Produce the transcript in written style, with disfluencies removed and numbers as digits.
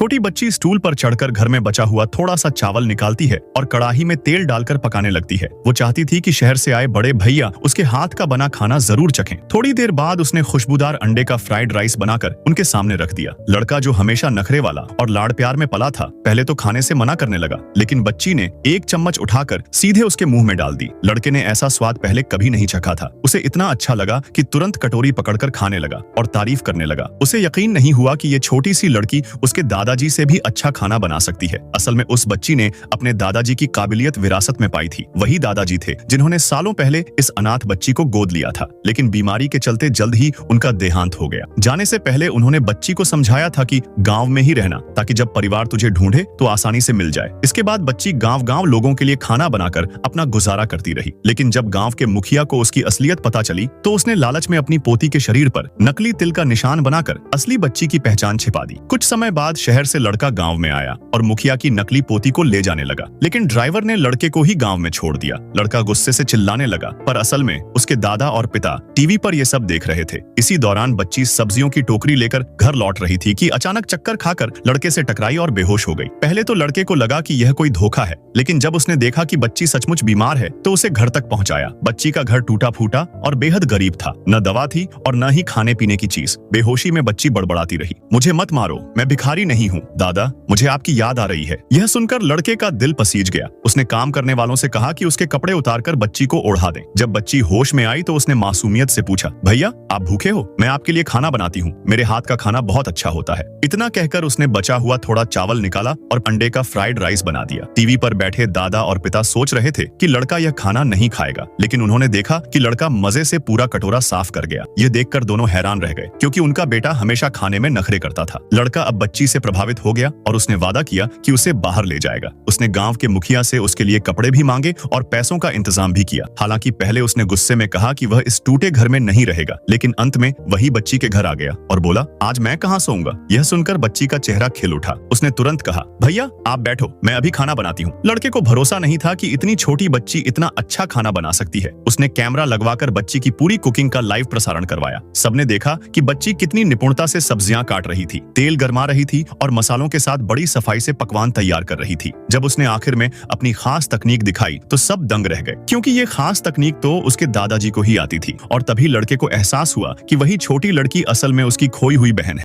छोटी बच्ची स्टूल पर चढ़कर घर में बचा हुआ थोड़ा सा चावल निकालती है और कढ़ाई में तेल डालकर पकाने लगती है। वो चाहती थी कि शहर से आए बड़े भैया उसके हाथ का बना खाना जरूर चखें। थोड़ी देर बाद उसने खुशबूदार अंडे का फ्राइड राइस बनाकर उनके सामने रख दिया। लड़का जो हमेशा नखरे वाला और लाड़ प्यार में पला था, पहले तो खाने से मना करने लगा, लेकिन बच्ची ने एक चम्मच उठाकर सीधे उसके मुंह में डाल दी। लड़के ने ऐसा स्वाद पहले कभी नहीं चखा था। उसे इतना अच्छा लगा कि तुरंत कटोरी पकड़कर खाने लगा और तारीफ करने लगा। उसे यकीन नहीं हुआ कि ये छोटी सी लड़की उसके दादाजी से भी अच्छा खाना बना सकती है। असल में उस बच्ची ने अपने दादाजी की काबिलियत विरासत में पाई थी। वही दादाजी थे जिन्होंने सालों पहले इस अनाथ बच्ची को गोद लिया था, लेकिन बीमारी के चलते जल्द ही उनका देहांत हो गया। जाने से पहले उन्होंने बच्ची को समझाया था कि गांव में ही रहना, ताकि जब परिवार तुझे ढूंढे तो आसानी से मिल जाए। इसके बाद बच्ची गांव-गांव लोगों के लिए खाना बनाकर अपना गुजारा करती रही। लेकिन जब गांव के मुखिया को उसकी असलियत पता चली तो उसने लालच में अपनी पोती के शरीर पर नकली तिल का निशान बनाकर असली बच्ची की पहचान छिपा दी। कुछ समय बाद शहर से लड़का गांव में आया और मुखिया की नकली पोती को ले जाने लगा, लेकिन ड्राइवर ने लड़के को ही गांव में छोड़ दिया। लड़का गुस्से से चिल्लाने लगा, पर असल में उसके दादा और पिता टीवी पर ये सब देख रहे थे। इसी दौरान बच्ची सब्जियों की टोकरी लेकर घर लौट रही थी कि अचानक चक्कर खाकर लड़के से टकराई और बेहोश हो गई। पहले तो लड़के को लगा कि यह कोई धोखा है, लेकिन जब उसने देखा कि बच्ची सचमुच बीमार है तो उसे घर तक पहुंचाया। बच्ची का घर टूटा फूटा और बेहद गरीब था। न दवा थी और न ही खाने पीने की चीज। बेहोशी में बच्ची बड़बड़ाती रही, मुझे मत मारो, मैं भिखारी नहीं हूँ दादा, मुझे आपकी याद आ रही है। यह सुनकर लड़के का दिल पसीज गया। उसने काम करने वालों से कहा कि उसके कपड़े उतारकर बच्ची को ओढ़ा दें। जब बच्ची होश में आई तो उसने मासूमियत से पूछा, भैया आप भूखे हो? मैं आपके लिए खाना बनाती हूँ, मेरे हाथ का खाना बहुत अच्छा होता है। इतना कहकर उसने बचा हुआ थोड़ा चावल निकाला और अंडे का फ्राइड राइस बना दिया। टीवी पर बैठे दादा और पिता सोच रहे थे कि लड़का यह खाना नहीं खाएगा, लेकिन उन्होंने देखा कि लड़का मजे से पूरा कटोरा साफ कर गया। यह देखकर दोनों हैरान रह गए, क्योंकि उनका बेटा हमेशा खाने में नखरे करता था। लड़का अब बच्ची से प्रभावित हो गया और उसने वादा किया कि उसे बाहर ले जाएगा। उसने गांव के मुखिया से उसके लिए कपड़े भी मांगे और पैसों का इंतजाम भी किया। हालांकि पहले उसने गुस्से में कहा कि वह इस टूटे घर में नहीं रहेगा, लेकिन अंत में वही बच्ची के घर आ गया और बोला, आज मैं कहाँ सोऊंगा? यह सुनकर बच्ची का चेहरा खिल उठा। उसने तुरंत कहा, भैया आप बैठो, मैं अभी खाना बनाती हूँ। लड़के को भरोसा नहीं था कि इतनी छोटी बच्ची इतना अच्छा खाना बना सकती है। उसने कैमरा लगवाकर बच्ची की पूरी कुकिंग का लाइव प्रसारण करवाया। सबने देखा कि बच्ची कितनी निपुणता से सब्जियां काट रही थी, तेल गरमा रही थी और मसालों के साथ बड़ी सफाई से पकवान तैयार कर रही थी। जब उसने आखिर में अपनी खास तकनीक दिखाई तो सब दंग रह गए, क्योंकि ये खास तकनीक तो उसके दादाजी को ही आती थी। और तभी लड़के को एहसास हुआ कि वही छोटी लड़की असल में उसकी खोई हुई बहन है।